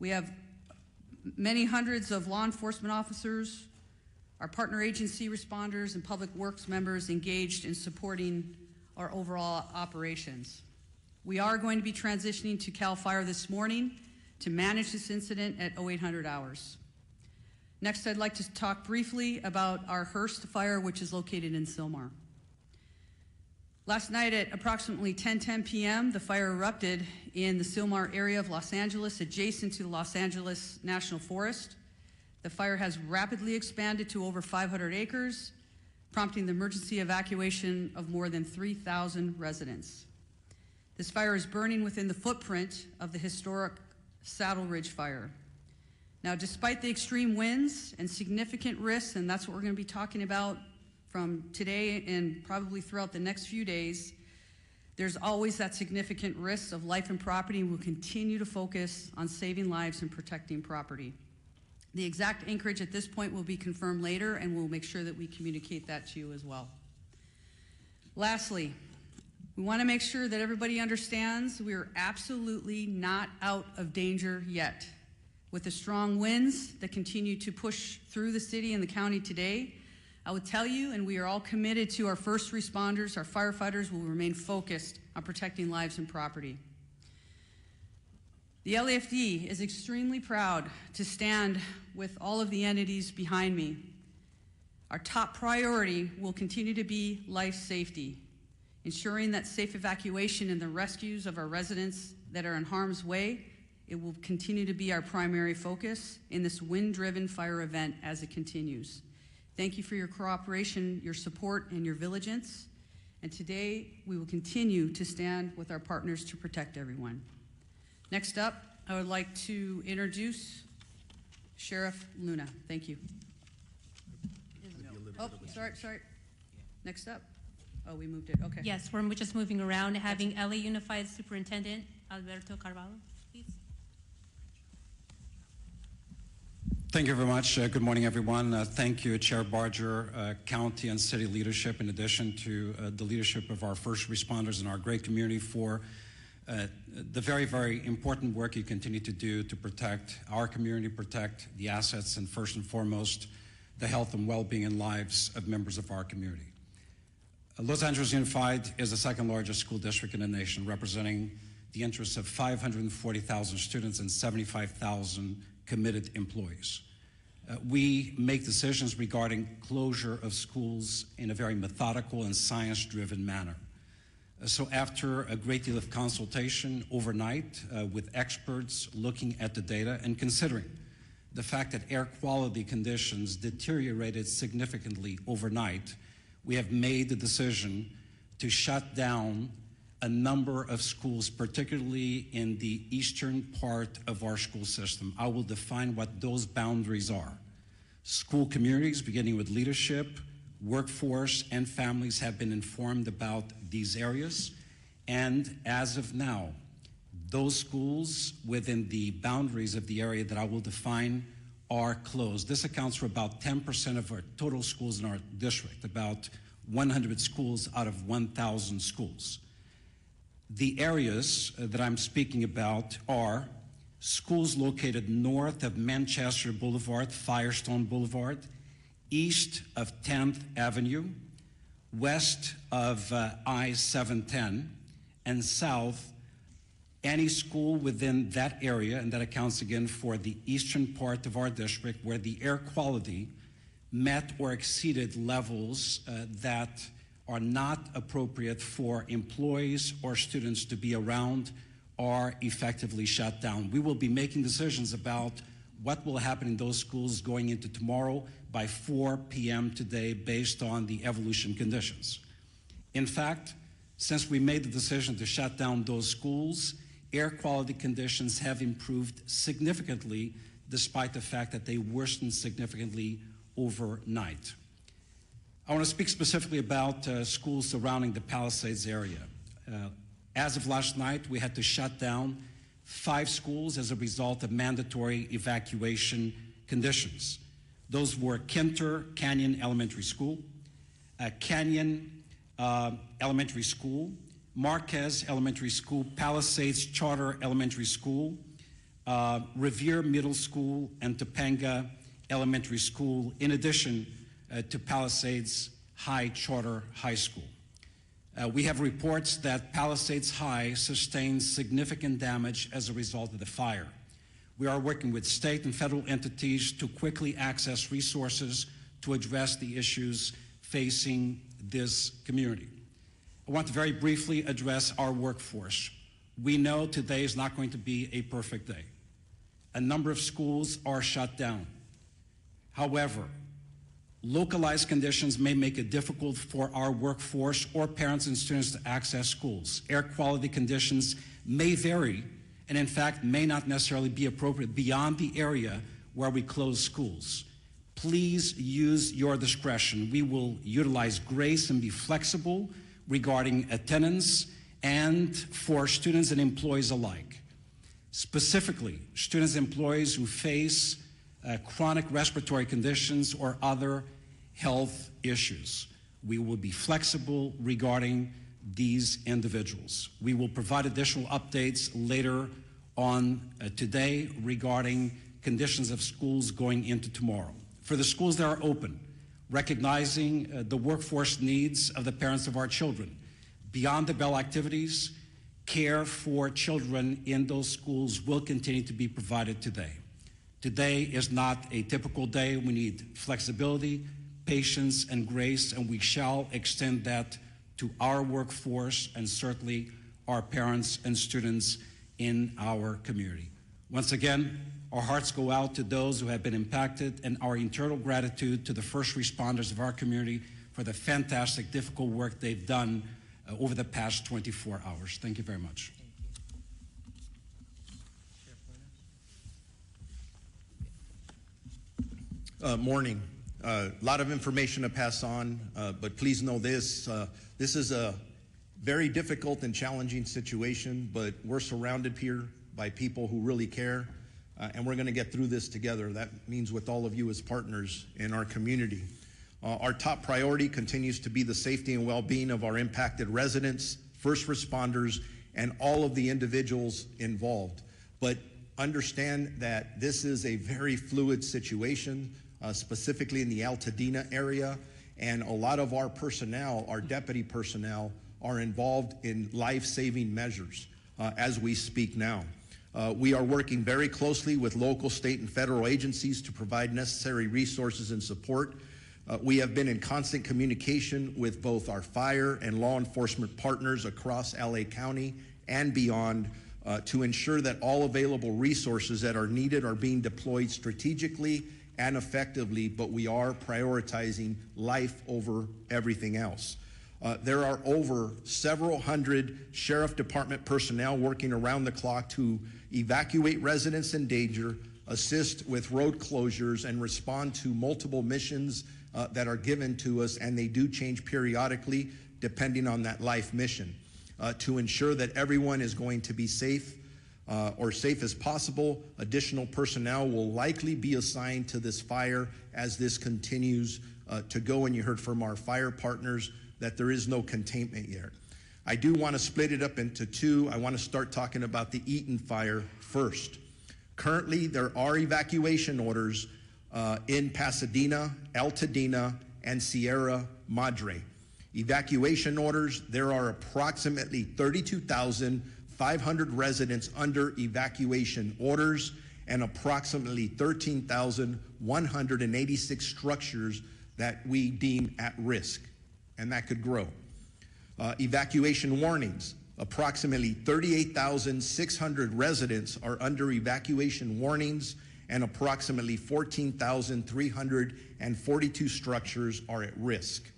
We have many hundreds of law enforcement officers, our partner agency responders, and public works members engaged in supporting our overall operations. We are going to be transitioning to CAL FIRE this morning to manage this incident at 0800 hours. Next, I'd like to talk briefly about our Hearst fire, which is located in Sylmar. Last night at approximately 10:10 p.m., the fire erupted in the Sylmar area of Los Angeles, adjacent to the Los Angeles National Forest. The fire has rapidly expanded to over 500 acres, prompting the emergency evacuation of more than 3,000 residents. This fire is burning within the footprint of the historic Saddle Ridge fire. Now, despite the extreme winds and significant risks, and that's what we're going to be talking about from today and probably throughout the next few days, there's always that significant risk of life and property, and we'll continue to focus on saving lives and protecting property. The exact anchorage at this point will be confirmed later, and we'll make sure that we communicate that to you as well. Lastly, we want to make sure that everybody understands we are absolutely not out of danger yet. With the strong winds that continue to push through the city and the county today, I would tell you, and we are all committed to our first responders, our firefighters will remain focused on protecting lives and property. The LAFD is extremely proud to stand with all of the entities behind me. Our top priority will continue to be life safety, ensuring that safe evacuation and the rescues of our residents that are in harm's way. It will continue to be our primary focus in this wind-driven fire event as it continues. Thank you for your cooperation, your support, and your vigilance. And today, we will continue to stand with our partners to protect everyone. Next up, I would like to introduce Sheriff Luna. Thank you. Oh, sorry. Next up. Oh, we moved it, okay. Yes, we're just moving around, having LA Unified Superintendent Alberto Carvalho, please. Thank you very much. Good morning, everyone. Thank you, Chair Barger, county and city leadership, in addition to the leadership of our first responders and our great community for the very, very important work you continue to do to protect our community, protect the assets, and first and foremost, the health and well-being and lives of members of our community. Los Angeles Unified is the second largest school district in the nation, representing the interests of 540,000 students and 75,000 committed employees. We make decisions regarding closure of schools in a very methodical and science-driven manner. So after a great deal of consultation overnight with experts looking at the data and considering the fact that air quality conditions deteriorated significantly overnight, we have made the decision to shut down a number of schools, particularly in the eastern part of our school system. I will define what those boundaries are. School communities, beginning with leadership, workforce, and families, have been informed about these areas, and as of now, those schools within the boundaries of the area that I will define are closed. This accounts for about 10% of our total schools in our district, about 100 schools out of 1,000 schools. The areas that I'm speaking about are schools located north of Manchester Boulevard, Firestone Boulevard, east of 10th Avenue, west of I-710, and south, any school within that area, and that accounts again for the eastern part of our district where the air quality met or exceeded levels that are not appropriate for employees or students to be around, are effectively shut down. We will be making decisions about what will happen in those schools going into tomorrow by 4 p.m. today based on the evolution conditions. In fact, since we made the decision to shut down those schools, air quality conditions have improved significantly despite the fact that they worsened significantly overnight. I want to speak specifically about schools surrounding the Palisades area. As of last night, we had to shut down 5 schools as a result of mandatory evacuation conditions. Those were Kinter Canyon Elementary School, Canyon Elementary School, Marquez Elementary School, Palisades Charter Elementary School, Revere Middle School, and Topanga Elementary School, in addition to Palisades High Charter High School. We have reports that Palisades High sustained significant damage as a result of the fire. We are working with state and federal entities to quickly access resources to address the issues facing this community. I want to very briefly address our workforce. We know today is not going to be a perfect day. A number of schools are shut down. However, localized conditions may make it difficult for our workforce or parents and students to access schools. Air quality conditions may vary and in fact may not necessarily be appropriate beyond the area where we close schools. Please use your discretion. We will utilize grace and be flexible regarding attendance and for students and employees alike. Specifically, students and employees who face chronic respiratory conditions or other health issues. We will be flexible regarding these individuals. We will provide additional updates later on today regarding conditions of schools going into tomorrow. For the schools that are open, recognizing the workforce needs of the parents of our children, beyond the bell activities, care for children in those schools will continue to be provided today. Today is not a typical day. We need flexibility, patience, and grace, and we shall extend that to our workforce and certainly our parents and students in our community. Once again, our hearts go out to those who have been impacted and our eternal gratitude to the first responders of our community for the fantastic, difficult work they've done over the past 24 hours. Thank you very much. Morning. A lot of information to pass on, but please know this. This is a very difficult and challenging situation, but we're surrounded here by people who really care, and we're going to get through this together. That means with all of you as partners in our community. Our top priority continues to be the safety and well-being of our impacted residents, first responders, and all of the individuals involved. But understand that this is a very fluid situation, specifically in the Altadena area, and a lot of our personnel, our deputy personnel, are involved in life-saving measures as we speak now. We are working very closely with local, state, and federal agencies to provide necessary resources and support. We have been in constant communication with both our fire and law enforcement partners across LA County and beyond to ensure that all available resources that are needed are being deployed strategically and effectively, but we are prioritizing life over everything else. There are over several hundred Sheriff Department personnel working around the clock to evacuate residents in danger, assist with road closures, and respond to multiple missions that are given to us, and they do change periodically depending on that life mission. To ensure that everyone is going to be safe or safe as possible, additional personnel will likely be assigned to this fire as this continues to go, and you heard from our fire partners that there is no containment yet. I do want to split it up into two. I want to start talking about the Eaton fire first. Currently, there are evacuation orders in Pasadena, Altadena, and Sierra Madre. Evacuation orders, there are approximately 32,500 residents under evacuation orders and approximately 13,186 structures that we deem at risk, and that could grow. Evacuation warnings, approximately 38,600 residents are under evacuation warnings and approximately 14,342 structures are at risk.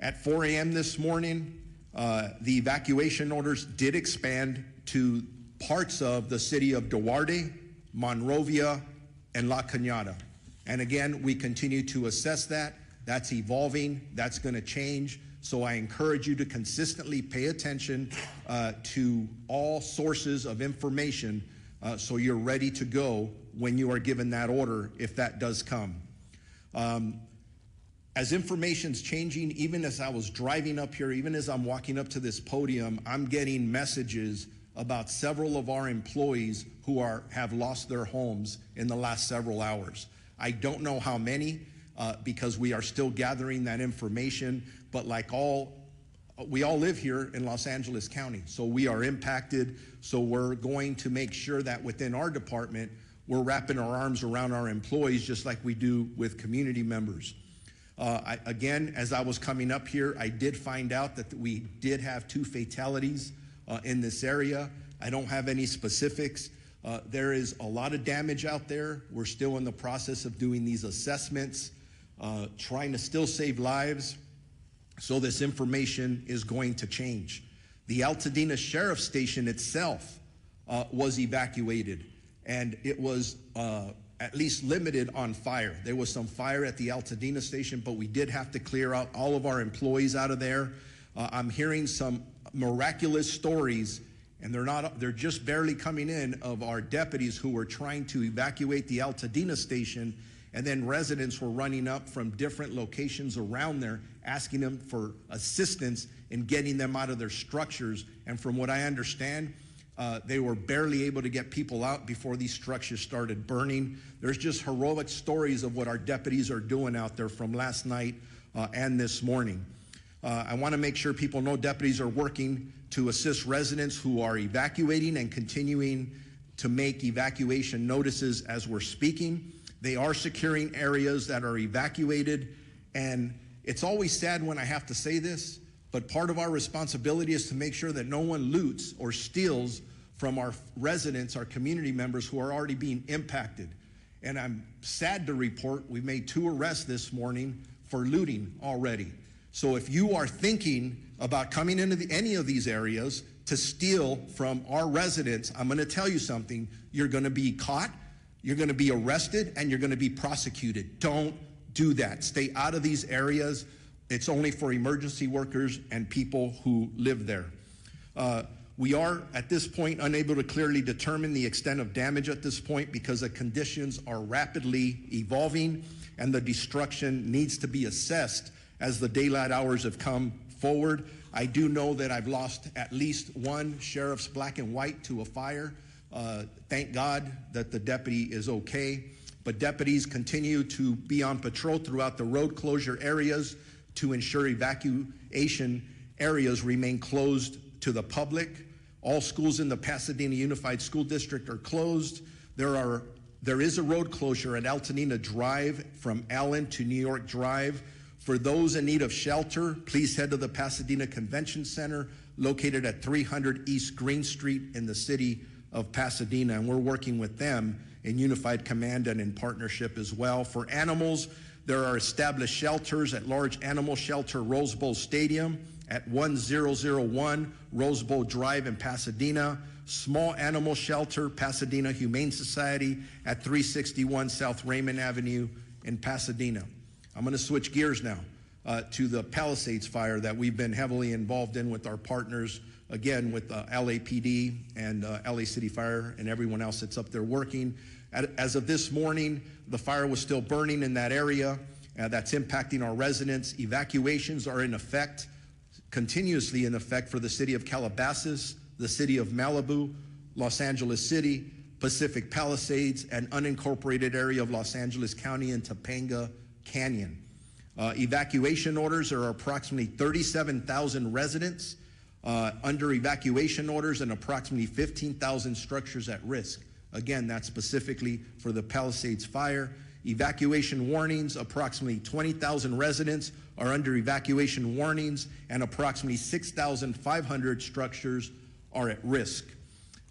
At 4 a.m. this morning, the evacuation orders did expand to parts of the city of Duarte, Monrovia, and La Cañada. And again, we continue to assess that. That's evolving, that's gonna change. So I encourage you to consistently pay attention to all sources of information so you're ready to go when you are given that order, if that does come. As information's changing, even as I was driving up here, even as I'm walking up to this podium, I'm getting messages about several of our employees who have lost their homes in the last several hours. I don't know how many, because we are still gathering that information, but we all live here in Los Angeles County, so we are impacted. So we're going to make sure that within our department, we're wrapping our arms around our employees just like we do with community members. Again, as I was coming up here, I did find out that we did have 2 fatalities in this area. I don't have any specifics. There is a lot of damage out there. We're still in the process of doing these assessments, trying to still save lives. So this information is going to change. The Altadena Sheriff's Station itself was evacuated, and it was at least limited on fire. There was some fire at the Altadena Station, but we did have to clear out all of our employees out of there. I'm hearing some miraculous stories, and they're just barely coming in, of our deputies who were trying to evacuate the Altadena Station, and then residents were running up from different locations around there asking them for assistance in getting them out of their structures. And from what I understand, they were barely able to get people out before these structures started burning. There's just heroic stories of what our deputies are doing out there from last night and this morning. I want to make sure people know deputies are working to assist residents who are evacuating and continuing to make evacuation notices as we're speaking. They are securing areas that are evacuated, and it's always sad when I have to say this, but part of our responsibility is to make sure that no one loots or steals from our residents, our community members who are already being impacted. And I'm sad to report we made 2 arrests this morning for looting already. So if you are thinking about coming into any of these areas to steal from our residents, I'm going to tell you something. You're going to be caught, you're going to be arrested, and you're going to be prosecuted. Don't do that. Stay out of these areas. It's only for emergency workers and people who live there. We are, at this point, unable to clearly determine the extent of damage at this point because the conditions are rapidly evolving and the destruction needs to be assessed as the daylight hours have come forward. I do know that I've lost at least 1 sheriff's black and white to a fire. Thank God that the deputy is okay. But deputies continue to be on patrol throughout the road closure areas to ensure evacuation areas remain closed to the public. All schools in the Pasadena Unified School District are closed. There is a road closure at Altadena Drive from Allen to New York Drive. For those in need of shelter, please head to the Pasadena Convention Center, located at 300 East Green Street in the city of Pasadena, and we're working with them in Unified Command and in partnership as well. For animals, there are established shelters at Large Animal Shelter Rose Bowl Stadium at 1001 Rose Bowl Drive in Pasadena, Small Animal Shelter, Pasadena Humane Society at 361 South Raymond Avenue in Pasadena. I'm going to switch gears now to the Palisades fire that we've been heavily involved in with our partners, again, with LAPD and LA City Fire and everyone else that's up there working. As of this morning, the fire was still burning in that area. That's impacting our residents. Evacuations are in effect, continuously in effect, for the city of Calabasas, the city of Malibu, Los Angeles City, Pacific Palisades, and unincorporated area of Los Angeles County and Topanga Canyon. Evacuation orders are approximately 37,000 residents under evacuation orders and approximately 15,000 structures at risk. Again, that's specifically for the Palisades fire. Evacuation warnings, approximately 20,000 residents are under evacuation warnings and approximately 6,500 structures are at risk.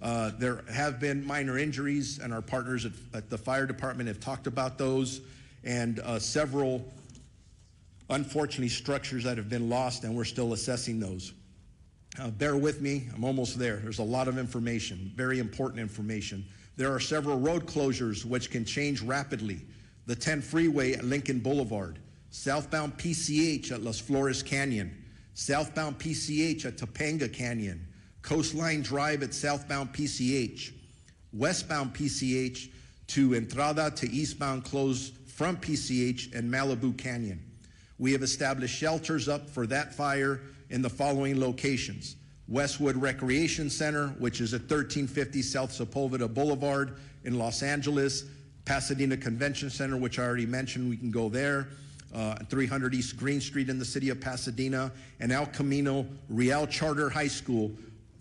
There have been minor injuries, and our partners at the fire department have talked about those, and several, unfortunately, structures that have been lost, and we're still assessing those. Bear with me, I'm almost there. There's a lot of information, very important information. There are several road closures which can change rapidly. The 10 freeway at Lincoln Boulevard, southbound PCH at Las Flores Canyon, southbound PCH at Topanga Canyon, Coastline Drive at southbound PCH, westbound PCH to Entrada to eastbound closed from PCH and Malibu Canyon. We have established shelters up for that fire in the following locations: Westwood Recreation Center, which is at 1350 South Sepulveda Boulevard in Los Angeles, Pasadena Convention Center, which I already mentioned, we can go there, 300 East Green Street in the city of Pasadena, and El Camino Real Charter High School,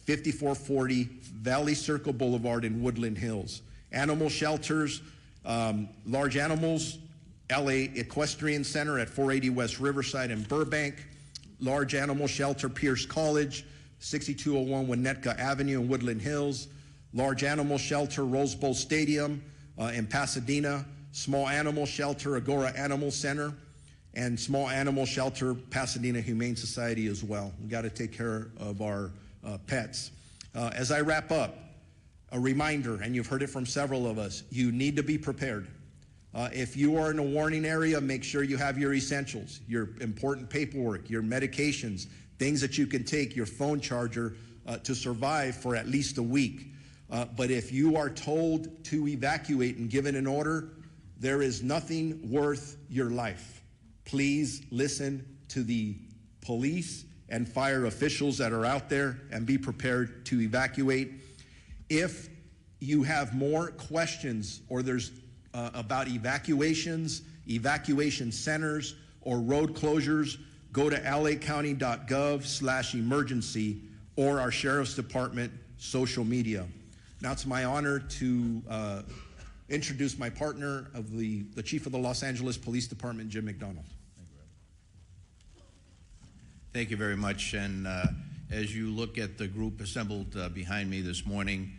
5440 Valley Circle Boulevard in Woodland Hills. Animal shelters, large animals, LA Equestrian Center at 480 West Riverside in Burbank, large animal shelter, Pierce College, 6201 Winnetka Avenue in Woodland Hills, large animal shelter, Rose Bowl Stadium in Pasadena, small animal shelter, Agora Animal Center, and small animal shelter, Pasadena Humane Society as well. We got to take care of our pets. As I wrap up, a reminder, and you've heard it from several of us, you need to be prepared. If you are in a warning area, make sure you have your essentials, your important paperwork, your medications, things that you can take, your phone charger to survive for at least a week. But if you are told to evacuate and given an order, there is nothing worth your life. Please listen to the police and fire officials that are out there and be prepared to evacuate. If you have more questions or there's about evacuations, evacuation centers, or road closures, go to lacounty.gov/emergency or our Sheriff's Department social media. Now it's my honor to introduce my partner of the Chief of the Los Angeles Police Department, Jim McDonald. Thank you very much. And as you look at the group assembled behind me this morning,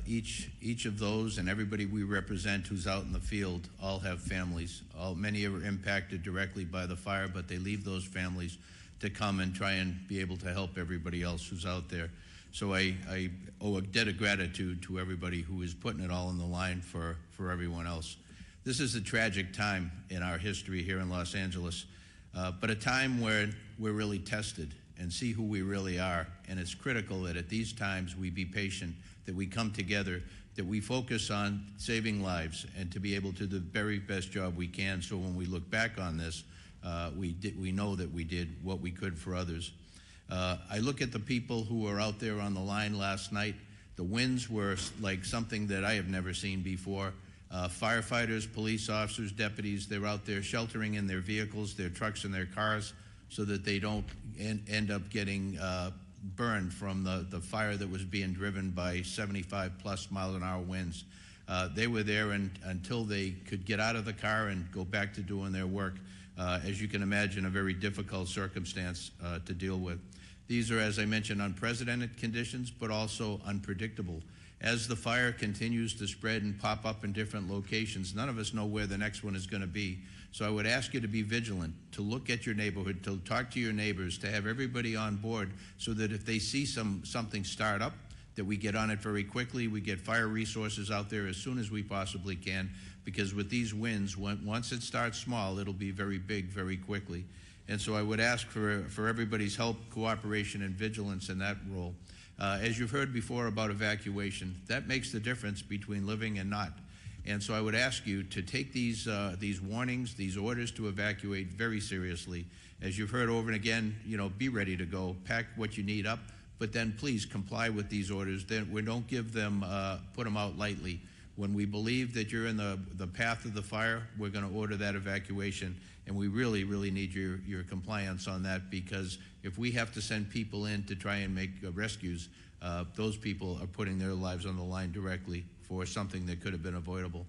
each of those and everybody we represent who's out in the field all have families. Many are impacted directly by the fire, but they leave those families to come and try and be able to help everybody else who's out there. So I owe a debt of gratitude to everybody who is putting it all on the line for everyone else. This is a tragic time in our history here in Los Angeles, but a time where we're really tested and see who we really are. And it's critical that at these times we be patient, that we come together, that we focus on saving lives and to be able to do the very best job we can, so when we look back on this, we know that we did what we could for others. I look at the people who were out there on the line last night. The winds were like something that I have never seen before. Firefighters, police officers, deputies, they're out there sheltering in their vehicles, their trucks and their cars, so that they don't end up getting burned from the fire that was being driven by 75+ mile-an-hour winds. They were there until they could get out of the car and go back to doing their work. As you can imagine, a very difficult circumstance to deal with. These are, as I mentioned, unprecedented conditions, but also unpredictable. As the fire continues to spread and pop up in different locations, none of us know where the next one is going to be. So I would ask you to be vigilant, to look at your neighborhood, to talk to your neighbors, to have everybody on board, so that if they see something start up, that we get on it very quickly. We get fire resources out there as soon as we possibly can, because with these winds, once it starts small, it'll be very big very quickly. And so I would ask for everybody's help, cooperation, and vigilance in that role. As you've heard before about evacuation, that makes the difference between living and not. And so I would ask you to take these warnings, these orders to evacuate very seriously. As you've heard over and again, be ready to go, pack what you need up, but then please comply with these orders. We don't give them, put them out lightly. When we believe that you're in the path of the fire, we're going to order that evacuation, and we really, really need your compliance on that, because if we have to send people in to try and make rescues, those people are putting their lives on the line directly for something that could have been avoidable.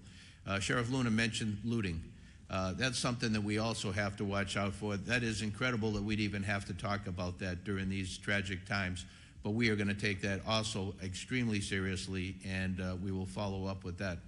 Sheriff Luna mentioned looting. That's something that we also have to watch out for. That is incredible that we'd even have to talk about that during these tragic times, but we are going to take that also extremely seriously, and we will follow up with that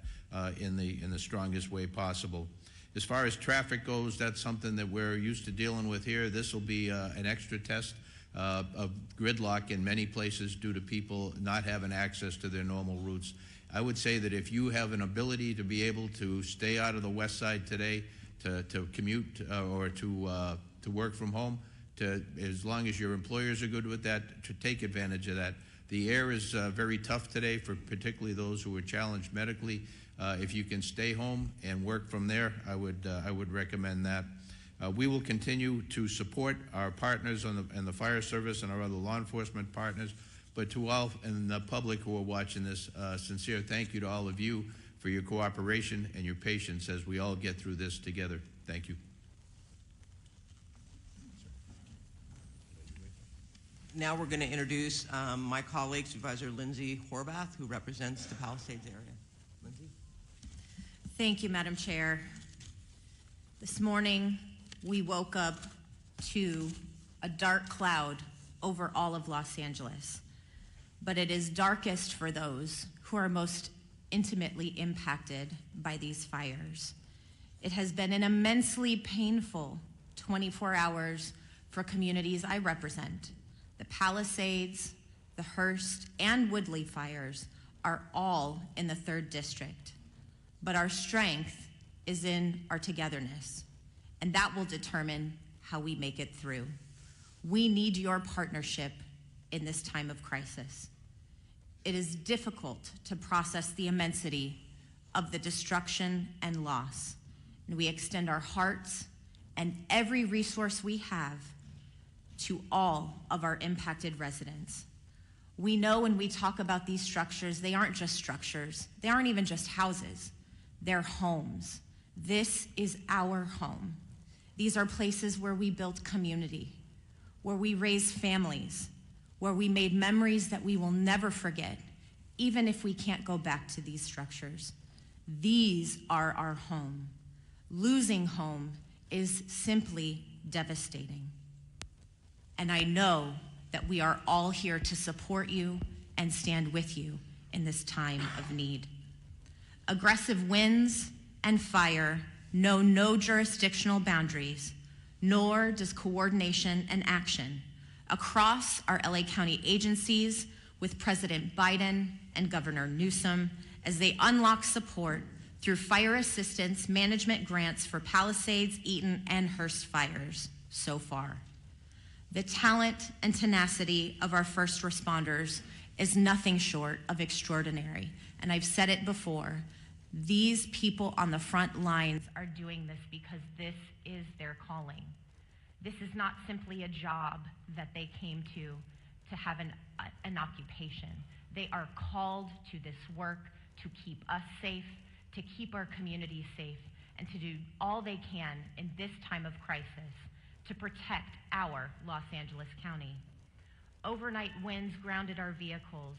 in the strongest way possible. As far as traffic goes, that's something that we're used to dealing with here. This will be an extra test of gridlock in many places due to people not having access to their normal routes. I would say that if you have an ability to be able to stay out of the west side today, to commute or to work from home, as long as your employers are good with that, to take advantage of that. The air is very tough today for particularly those who are challenged medically. If you can stay home and work from there, I would recommend that. We will continue to support our partners in the fire service and our other law enforcement partners But to all and the public who are watching this, sincere thank you to all of you for your cooperation and your patience as we all get through this together. Thank you. Now we're going to introduce my colleague, Supervisor Lindsay Horvath, who represents the Palisades area. Lindsay? Thank you, Madam Chair. This morning, we woke up to a dark cloud over all of Los Angeles, but it is darkest for those who are most intimately impacted by these fires. It has been an immensely painful 24 hours for communities I represent. The Palisades, the Hearst, and Woodley fires are all in the 3rd District. But our strength is in our togetherness, and that will determine how we make it through. We need your partnership in this time of crisis. It is difficult to process the immensity of the destruction and loss, and we extend our hearts and every resource we have to all of our impacted residents. We know when we talk about these structures, they aren't just structures. They aren't even just houses. They're homes. This is our home. These are places where we built community, where we raised families, where we made memories that we will never forget, even if we can't go back to these structures. These are our home. Losing home is simply devastating. And I know that we are all here to support you and stand with you in this time of need. Aggressive winds and fire know no jurisdictional boundaries, nor does coordination and action across our LA County agencies with President Biden and Governor Newsom as they unlock support through fire assistance management grants for Palisades, Eaton, and Hearst fires so far. The talent and tenacity of our first responders is nothing short of extraordinary. And I've said it before, these people on the front lines are doing this because this is their calling. This is not simply a job that they came to have an occupation. They are called to this work to keep us safe, to keep our communities safe, and to do all they can in this time of crisis to protect our Los Angeles County. Overnight winds grounded our vehicles,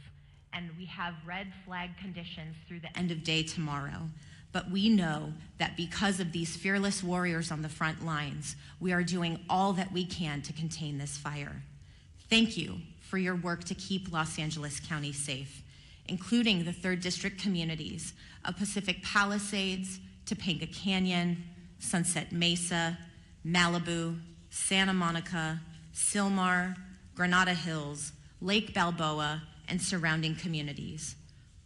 and we have red flag conditions through the end of day tomorrow. But we know that because of these fearless warriors on the front lines, we are doing all that we can to contain this fire. Thank you for your work to keep Los Angeles County safe, including the 3rd District communities of Pacific Palisades, Topanga Canyon, Sunset Mesa, Malibu, Santa Monica, Sylmar, Granada Hills, Lake Balboa, and surrounding communities.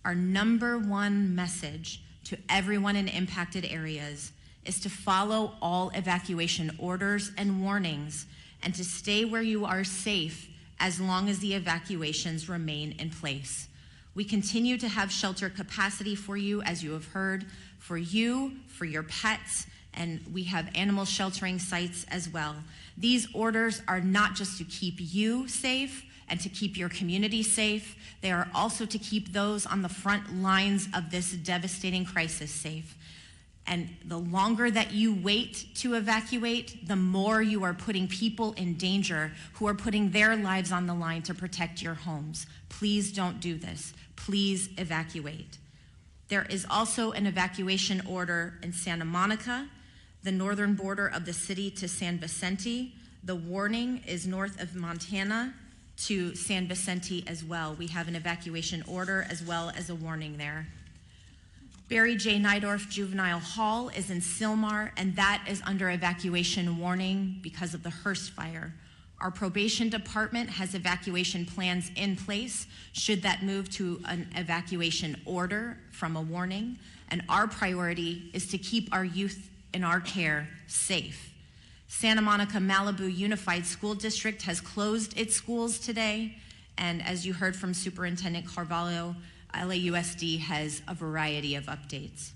Our #1 message to everyone in impacted areas is to follow all evacuation orders and warnings and to stay where you are safe as long as the evacuations remain in place. We continue to have shelter capacity for you, as you have heard, for you, for your pets, and we have animal sheltering sites as well. These orders are not just to keep you safe and to keep your community safe, they are also to keep those on the front lines of this devastating crisis safe. And the longer that you wait to evacuate, the more you are putting people in danger who are putting their lives on the line to protect your homes. Please don't do this. Please evacuate. There is also an evacuation order in Santa Monica, the northern border of the city to San Vicente. The warning is north of Montana to San Vicente as well. We have an evacuation order as well as a warning there. Barry J. Nydorf Juvenile Hall is in Sylmar, and that is under evacuation warning because of the Hearst fire. Our probation department has evacuation plans in place should that move to an evacuation order from a warning, and our priority is to keep our youth in our care safe. Santa Monica Malibu Unified School District has closed its schools today, and as you heard from Superintendent Carvalho, LAUSD has a variety of updates.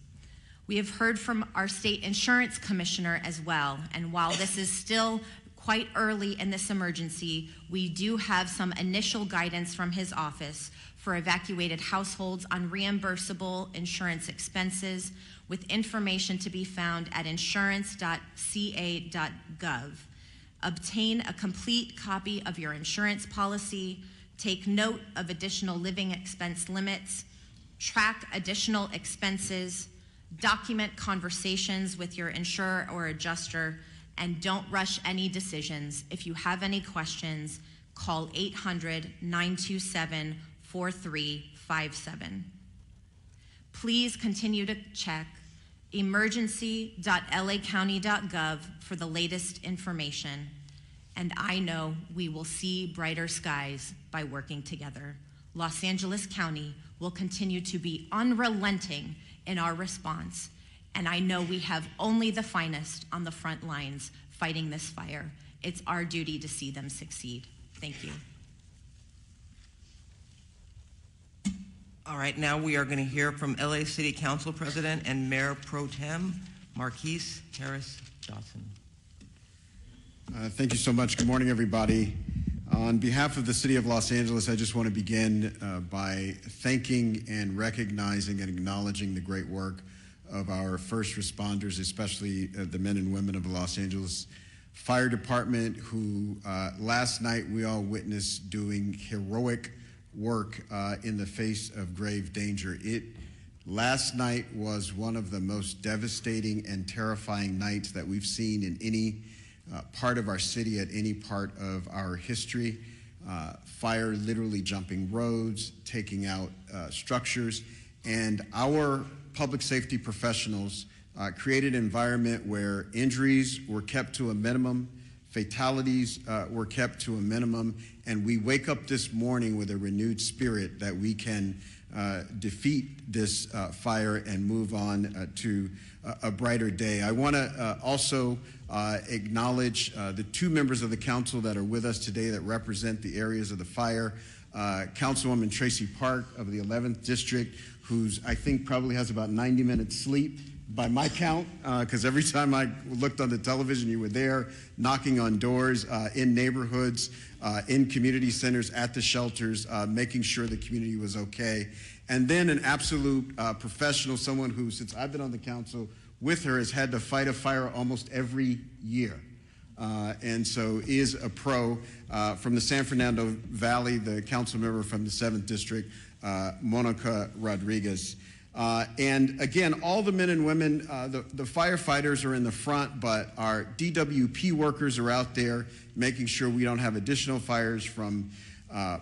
We have heard from our state insurance commissioner as well, and while this is still quite early in this emergency, we do have some initial guidance from his office for evacuated households on reimbursable insurance expenses, with information to be found at insurance.ca.gov. Obtain a complete copy of your insurance policy, take note of additional living expense limits, track additional expenses, document conversations with your insurer or adjuster, and don't rush any decisions. If you have any questions, call 800-927-4357. Please continue to check emergency.lacounty.gov for the latest information. And I know we will see brighter skies by working together. Los Angeles County will continue to be unrelenting in our response, and I know we have only the finest on the front lines fighting this fire. It's our duty to see them succeed. Thank you. All right, now we are going to hear from LA City Council President and Mayor Pro Tem, Marquise Harris Johnson. Thank you so much. Good morning, everybody. On behalf of the City of Los Angeles, I just want to begin by thanking and recognizing and acknowledging the great work of our first responders, especially the men and women of the Los Angeles Fire Department, who last night we all witnessed doing heroic work in the face of grave danger. Last night was one of the most devastating and terrifying nights that we've seen in any part of our city at any part of our history. Fire literally jumping roads, taking out structures, and our public safety professionals created an environment where injuries were kept to a minimum, fatalities were kept to a minimum, and we wake up this morning with a renewed spirit that we can defeat this fire and move on to a brighter day. I want to also acknowledge the two members of the council that are with us today that represent the areas of the fire. Councilwoman Tracy Park of the 11th District, who's I think probably has about 90 minutes sleep by my count, because every time I looked on the television, you were there knocking on doors in neighborhoods, in community centers, at the shelters, making sure the community was okay. And then an absolute professional, someone who, since I've been on the council with her, has had to fight a fire almost every year. And so is a pro from the San Fernando Valley, the council member from the 7th District, Monica Rodriguez. And again, all the men and women, the firefighters are in the front, but our DWP workers are out there making sure we don't have additional fires from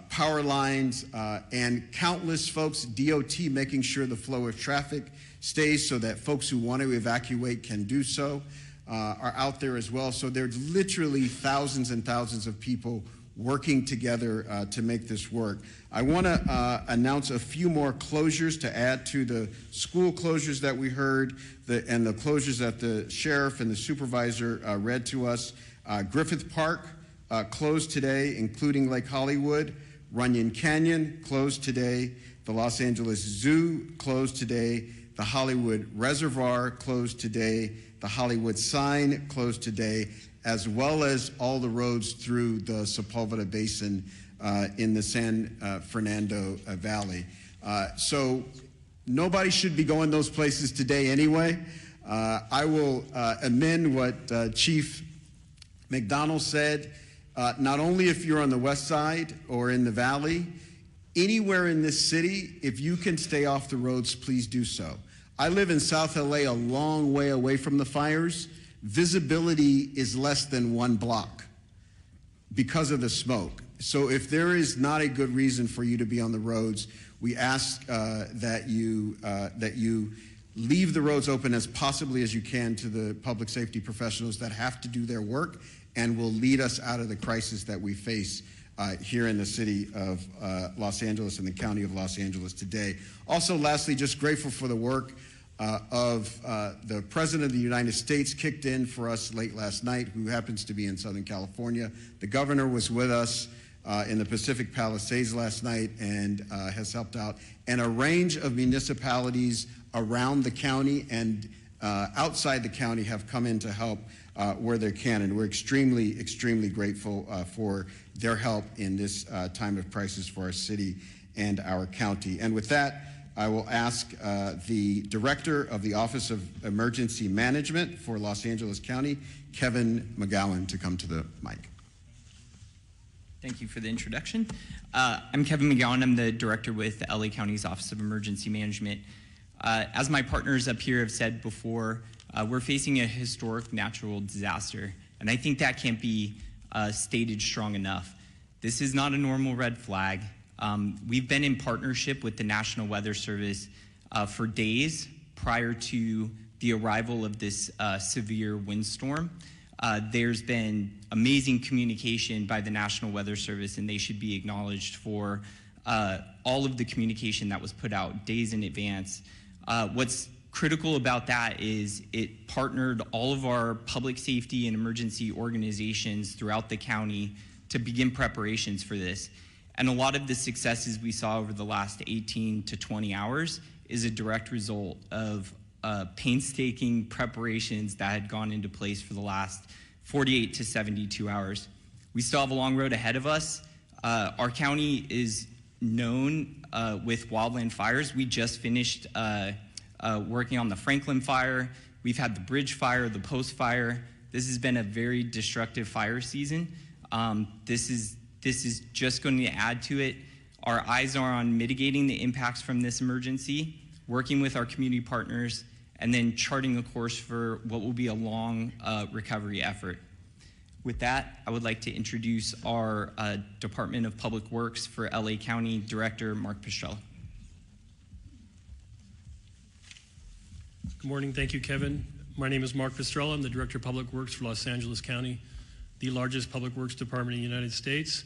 power lines, and countless folks, DOT, making sure the flow of traffic stays so that folks who want to evacuate can do so, are out there as well. So there's literally thousands and thousands of people working together to make this work. I want to announce a few more closures to add to the school closures that we heard and the closures that the sheriff and the supervisor read to us. Griffith Park closed today, including Lake Hollywood. Runyon Canyon closed today. The Los Angeles Zoo closed today. The Hollywood Reservoir closed today. The Hollywood Sign closed today, as well as all the roads through the Sepulveda Basin in the San Fernando Valley. So nobody should be going those places today anyway. I will amend what Chief McDonald said. Not only if you're on the west side or in the valley, anywhere in this city, if you can stay off the roads, please do so. I live in South LA, a long way away from the fires. Visibility is less than 1 block because of the smoke. So if there is not a good reason for you to be on the roads, we ask that you leave the roads open as possibly as you can to the public safety professionals that have to do their work and will lead us out of the crisis that we face here in the city of Los Angeles and the county of Los Angeles today. Also, lastly, just grateful for the work of the President of the United States, kicked in for us late last night, who happens to be in Southern California. The governor was with us in the Pacific Palisades last night and has helped out. And a range of municipalities around the county and outside the county have come in to help where they can, and we're extremely, extremely grateful for their help in this time of crisis for our city and our county. And with that, I will ask the Director of the Office of Emergency Management for Los Angeles County, Kevin McGowan, to come to the mic. Thank you for the introduction. I'm Kevin McGowan. I'm the Director with the LA County's Office of Emergency Management. As my partners up here have said before, we're facing a historic natural disaster, and I think that can't be stated strong enough. This is not a normal red flag. We've been in partnership with the National Weather Service for days prior to the arrival of this severe windstorm. There's been amazing communication by the National Weather Service, and they should be acknowledged for all of the communication that was put out days in advance. What's critical about that is it partnered all of our public safety and emergency organizations throughout the county to begin preparations for this. And a lot of the successes we saw over the last 18 to 20 hours is a direct result of painstaking preparations that had gone into place for the last 48 to 72 hours. We still have a long road ahead of us. Our county is known with wildland fires. We just finished working on the Franklin fire. We've had the Bridge fire, the Post fire. This has been a very destructive fire season. This is just going to add to it. Our eyes are on mitigating the impacts from this emergency, working with our community partners, and then charting a course for what will be a long recovery effort. With that, I would like to introduce our Department of Public Works for LA County Director, Mark Pistrella. Good morning. Thank you, Kevin. My name is Mark Pistrella. I'm the Director of Public Works for Los Angeles County, the largest public works department in the United States.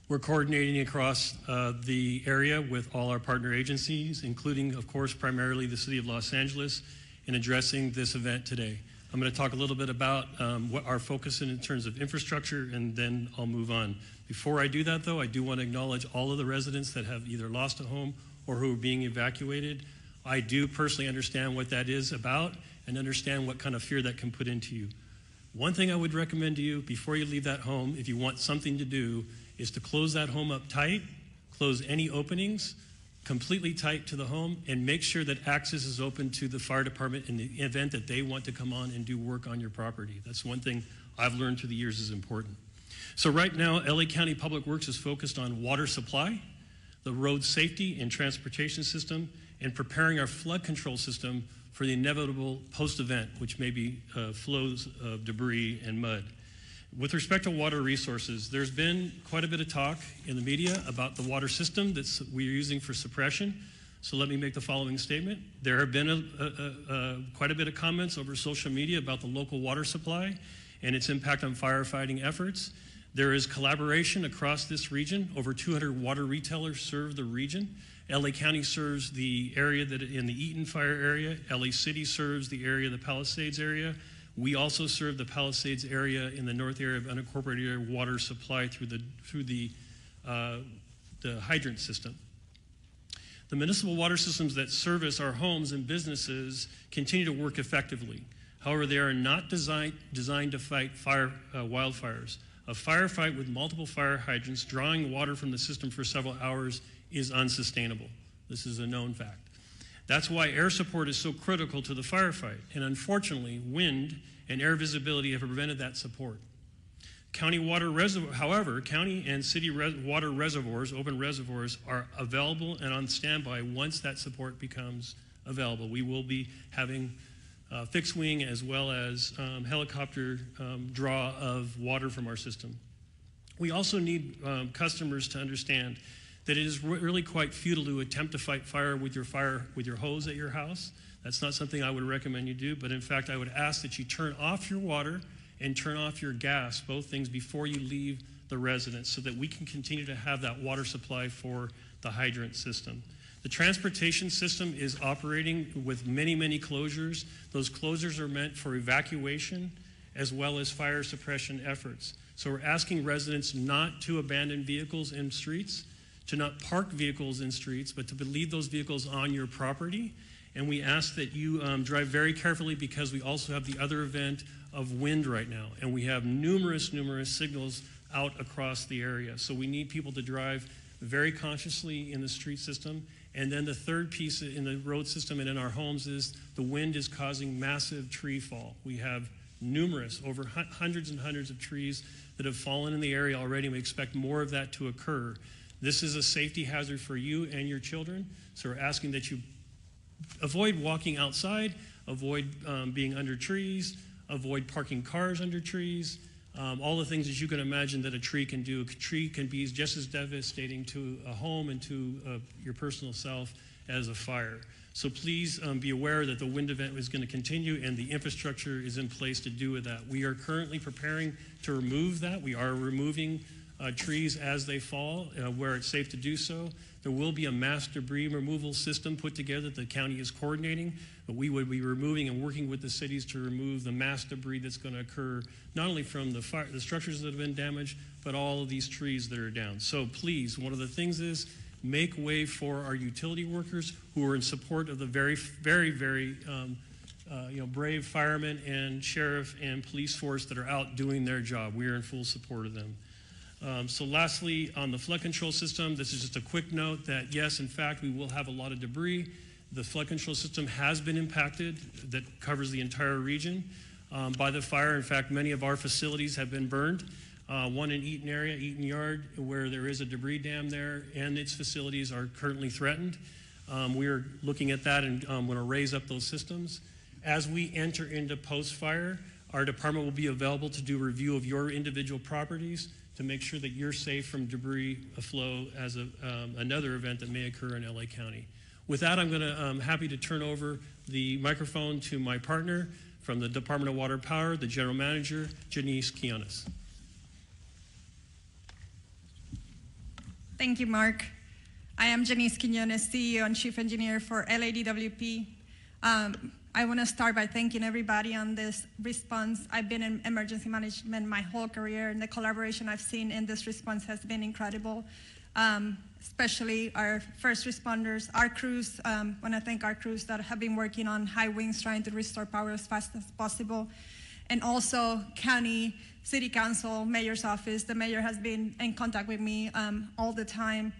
We're coordinating across the area with all our partner agencies, including, of course, primarily the City of Los Angeles, in addressing this event today. I'm going to talk a little bit about what our focus is in terms of infrastructure, and then I'll move on. Before I do that, though, I do want to acknowledge all of the residents that have either lost a home or who are being evacuated. I do personally understand what that is about and understand what kind of fear that can put into you. One thing I would recommend to you before you leave that home, if you want something to do, is to close that home up tight, close any openings, completely tight to the home, and make sure that access is open to the fire department in the event that they want to come on and do work on your property. That's one thing I've learned through the years is important. So right now, LA County Public Works is focused on water supply, the road safety and transportation system, and preparing our flood control system for the inevitable post-event, which may be flows of debris and mud. With respect to water resources, there's been quite a bit of talk in the media about the water system that we're using for suppression. So let me make the following statement. There have been quite a bit of comments over social media about the local water supply and its impact on firefighting efforts. There is collaboration across this region. Over 200 water retailers serve the region. LA County serves the area that in the Eaton fire area. LA City serves the area of the Palisades area. We also serve the Palisades area in the north area of unincorporated area water supply through the hydrant system. The municipal water systems that service our homes and businesses continue to work effectively. However, they are not designed to fight wildfires. A firefight with multiple fire hydrants drawing water from the system for several hours is unsustainable. This is a known fact. That's why air support is so critical to the firefight. And unfortunately, wind and air visibility have prevented that support. However, county and city water reservoirs, open reservoirs, are available and on standby once that support becomes available. We will be having fixed wing as well as helicopter draw of water from our system. We also need customers to understand that it is really quite futile to attempt to fight fire with your hose at your house. That's not something I would recommend you do, but in fact, I would ask that you turn off your water and turn off your gas, both things before you leave the residence, so that we can continue to have that water supply for the hydrant system. The transportation system is operating with many, many closures. Those closures are meant for evacuation as well as fire suppression efforts. So we're asking residents not to abandon vehicles in streets, to not park vehicles in streets, but to leave those vehicles on your property, And we ask that you drive very carefully because we also have the other event of wind right now. And we have numerous signals out across the area. So we need people to drive very consciously in the street system. And then the third piece in the road system and in our homes is the wind is causing massive tree fall. We have numerous, over hundreds and hundreds of trees that have fallen in the area already. We expect more of that to occur. This is a safety hazard for you and your children. So we're asking that you avoid walking outside, avoid being under trees, avoid parking cars under trees, all the things that you can imagine that a tree can do. A tree can be just as devastating to a home and to your personal self as a fire. So please be aware that the wind event is going to continue and the infrastructure is in place to do with that. We are currently preparing to remove that. We are removing trees as they fall where it's safe to do so. There will be a mass debris removal system put together that the county is coordinating, but we would be removing and working with the cities to remove the mass debris that's going to occur not only from the structures that have been damaged, but all of these trees that are down. So please, one of the things is make way for our utility workers who are in support of the very brave firemen and sheriff and police force that are out doing their job. We are in full support of them. So lastly, on the flood control system, this is just a quick note that yes, in fact, we will have a lot of debris. The flood control system has been impacted, that covers the entire region, by the fire. In fact, many of our facilities have been burned. One in Eaton area, Eaton Yard, where there is a debris dam there, and its facilities are currently threatened. We are looking at that and going to raise up those systems. As we enter into post-fire, our department will be available to do a review of your individual properties to make sure that you're safe from debris flow as another event that may occur in LA County. With that, I'm going to happy to turn over the microphone to my partner from the Department of Water and Power, the General Manager, Janice Quiones. Thank you, Mark. I am Janice Quiones, CEO and Chief Engineer for LADWP. I want to start by thanking everybody on this response. I've been in emergency management my whole career, and the collaboration I've seen in this response has been incredible, especially our first responders, our crews. I want to thank our crews that have been working on high winds trying to restore power as fast as possible, and also county, city council, mayor's office. The mayor has been in contact with me all the time.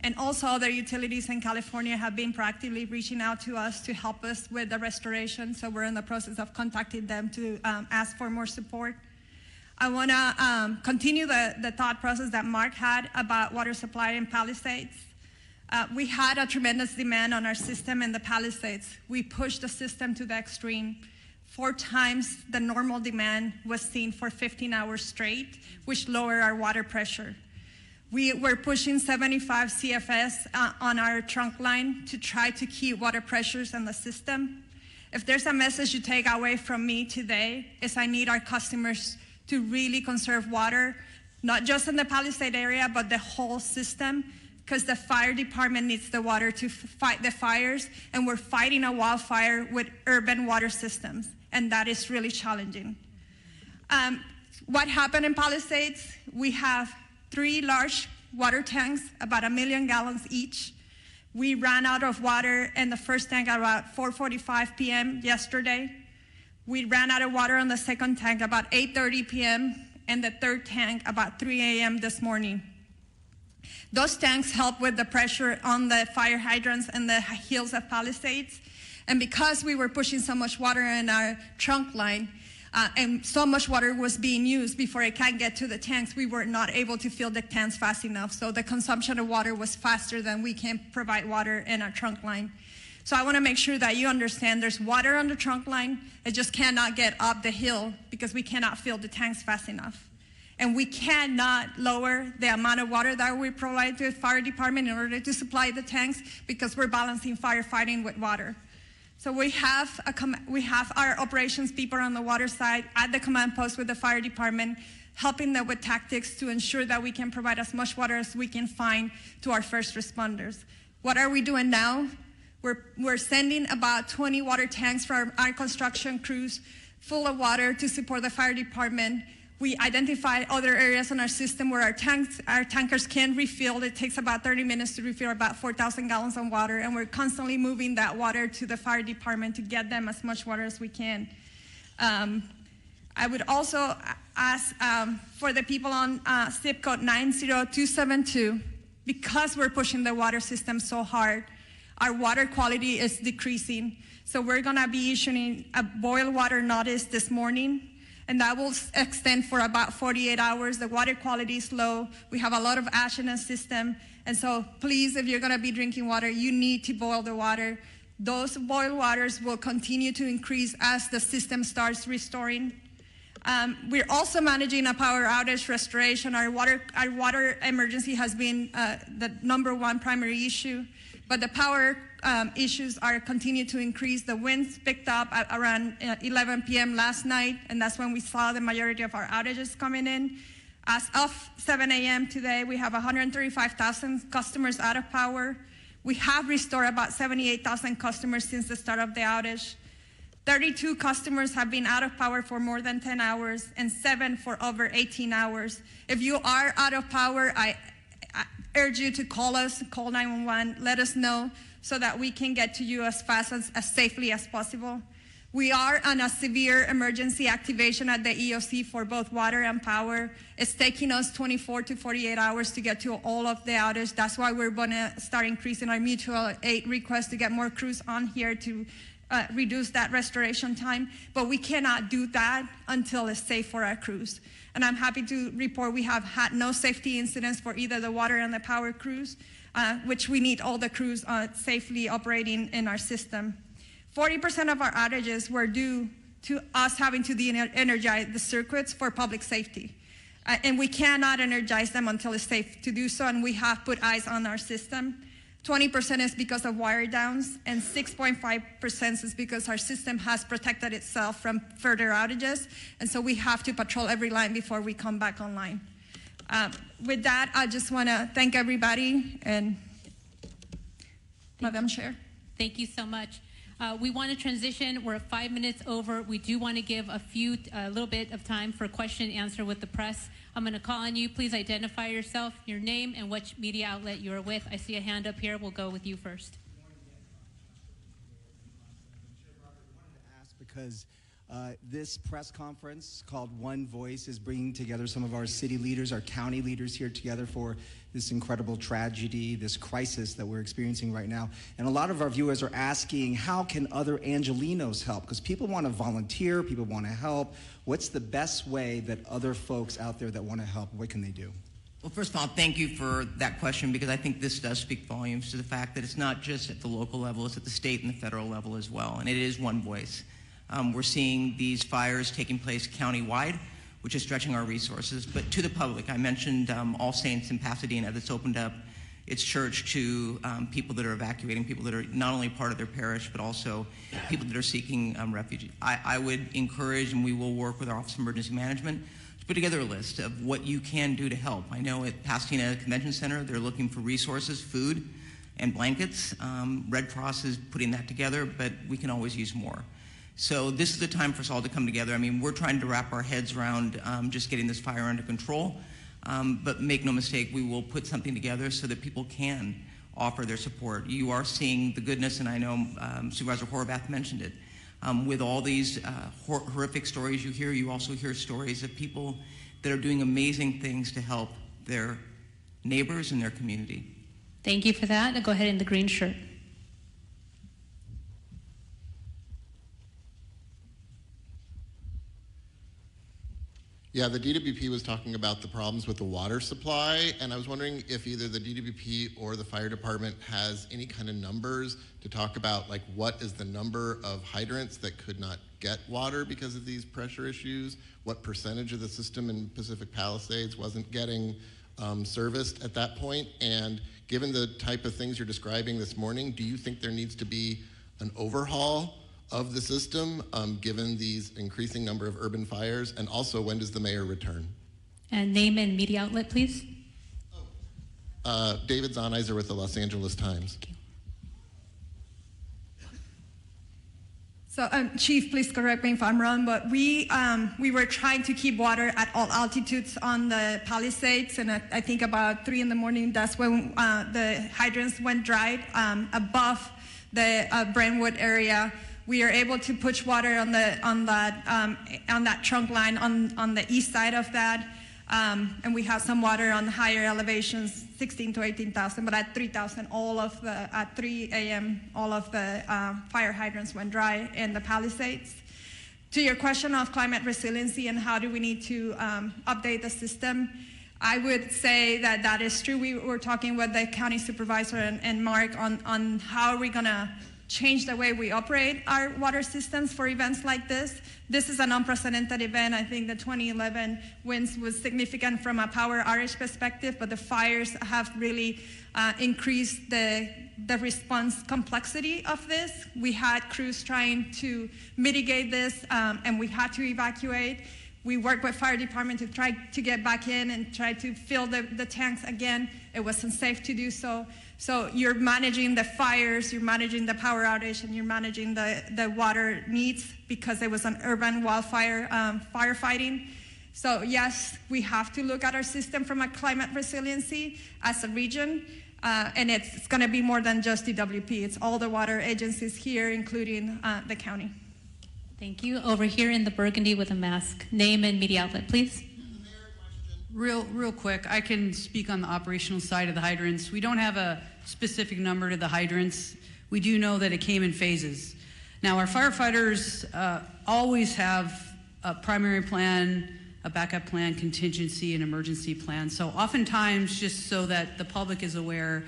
And also other utilities in California have been proactively reaching out to us to help us with the restoration. So we're in the process of contacting them to ask for more support. I want to continue the thought process that Mark had about water supply in Palisades. We had a tremendous demand on our system in the Palisades. We pushed the system to the extreme. 4 times the normal demand was seen for 15 hours straight, which lowered our water pressure. We were pushing 75 CFS on our trunk line to try to keep water pressures in the system. If there's a message you take away from me today, is I need our customers to really conserve water, not just in the Palisade area, but the whole system, because the fire department needs the water to fight the fires, and we're fighting a wildfire with urban water systems, and that is really challenging. What happened in Palisades? We have 3 large water tanks, about 1 million gallons each. We ran out of water in the first tank at about 4:45 p.m. yesterday. We ran out of water on the second tank about 8:30 p.m. and the third tank about 3 a.m. this morning. Those tanks help with the pressure on the fire hydrants and the hills of Palisades. And because we were pushing so much water in our trunk line, and so much water was being used before it can get to the tanks, we were not able to fill the tanks fast enough. So the consumption of water was faster than we can provide water in our trunk line. So I want to make sure that you understand there's water on the trunk line. It just cannot get up the hill because we cannot fill the tanks fast enough. And we cannot lower the amount of water that we provide to the fire department in order to supply the tanks because we're balancing firefighting with water. So we have our operations people on the water side at the command post with the fire department, helping them with tactics to ensure that we can provide as much water as we can find to our first responders. What are we doing now? We're sending about 20 water tanks from our construction crews full of water to support the fire department. We identify other areas in our system where our tankers can refill. It takes about 30 minutes to refill about 4,000 gallons of water, and we're constantly moving that water to the fire department to get them as much water as we can. I would also ask for the people on zip code 90272, because we're pushing the water system so hard, our water quality is decreasing. So we're gonna be issuing a boil water notice this morning, and that will extend for about 48 hours. The water quality is low. We have a lot of ash in the system. And so please, if you're gonna be drinking water, you need to boil the water. Those boil waters will continue to increase as the system starts restoring. We're also managing a power outage restoration. Our water emergency has been the #1 primary issue, but the power issues are continue to increase. The winds picked up at around 11 p.m. last night, and that's when we saw the majority of our outages coming in. As of 7 a.m. today, we have 135,000 customers out of power. We have restored about 78,000 customers since the start of the outage. 32 customers have been out of power for more than 10 hours, and 7 for over 18 hours. If you are out of power, I urge you to call us, call 911, let us know so that we can get to you as fast as safely as possible. We are on a severe emergency activation at the EOC for both water and power. It's taking us 24 to 48 hours to get to all of the outage. That's why we're gonna start increasing our mutual aid request to get more crews on here to reduce that restoration time, but we cannot do that until it's safe for our crews. And I'm happy to report we have had no safety incidents for either the water and the power crews, which we need all the crews safely operating in our system. 40% of our outages were due to us having to de-energize the circuits for public safety. And we cannot energize them until it's safe to do so, and we have put eyes on our system. 20% is because of wire downs, and 6.5% is because our system has protected itself from further outages, and so we have to patrol every line before we come back online. With that, I just want to thank everybody, and Madam Chair. Thank you so much. We want to transition. We're 5 minutes over. We do want to give a little bit of time for question and answer with the press. I'm going to call on you. Please identify yourself, your name, and which media outlet you're with. I see a hand up here. We'll go with you first. Because this press conference called One Voice is bringing together some of our city leaders, our county leaders here together for this incredible tragedy, this crisis that we're experiencing right now. And a lot of our viewers are asking, how can other Angelenos help? Because people want to volunteer, people want to help. What's the best way that other folks out there that want to help, what can they do? Well, first of all, thank you for that question, because I think this does speak volumes to the fact that it's not just at the local level, it's at the state and the federal level as well, and it is one voice. We're seeing these fires taking place countywide, which is stretching our resources. But to the public, I mentioned All Saints in Pasadena that's opened up its church to people that are evacuating, people that are not only part of their parish, but also people that are seeking refuge. I would encourage, and we will work with our Office of Emergency Management, to put together a list of what you can do to help. I know at Pasadena Convention Center, they're looking for resources, food, and blankets. Red Cross is putting that together, but we can always use more. So this is the time for us all to come together. I mean, we're trying to wrap our heads around just getting this fire under control, but make no mistake, we will put something together so that people can offer their support. You are seeing the goodness, and I know Supervisor Horvath mentioned it. With all these horrific stories you hear, you also hear stories of people that are doing amazing things to help their neighbors and their community. Thank you for that. I'll go ahead in the green shirt. Yeah, the DWP was talking about the problems with the water supply, and I was wondering if either the DWP or the fire department has any kind of numbers to talk about, like what is the number of hydrants that could not get water because of these pressure issues, what percentage of the system in Pacific Palisades wasn't getting serviced at that point, and given the type of things you're describing this morning, do you think there needs to be an overhaul of the system, given these increasing number of urban fires? And also, when does the mayor return? And name and media outlet, please. David Zahnizer with the Los Angeles Times. So So, Chief, please correct me if I'm wrong, but we were trying to keep water at all altitudes on the Palisades, and I think about 3 in the morning, that's when the hydrants went dry above the Brentwood area. We are able to push water on that trunk line on the east side of that, and we have some water on higher elevations, 16 to 18,000. But at 3,000, at 3 a.m., all of the fire hydrants went dry in the Palisades. To your question of climate resiliency and how do we need to update the system, I would say that that is true. We were talking with the county supervisor and Mark on how are we going to change the way we operate our water systems for events like this. This is an unprecedented event. I think the 2011 winds was significant from a power outage perspective, but the fires have really increased the response complexity of this. We had crews trying to mitigate this, and we had to evacuate. We worked with fire department to try to get back in and try to fill the tanks again. It was unsafe to do so. So you're managing the fires, you're managing the power outage, and you're managing the water needs because it was an urban wildfire firefighting. So yes, we have to look at our system from a climate resiliency as a region, and it's going to be more than just DWP. It's all the water agencies here, including the county. Thank you. Over here in the burgundy with a mask. Name and media outlet, please. Real quick, I can speak on the operational side of the hydrants. We don't have a specific number to the hydrants. We do know that it came in phases. Now, our firefighters always have a primary plan, a backup plan, contingency, and emergency plan. So oftentimes, just so that the public is aware,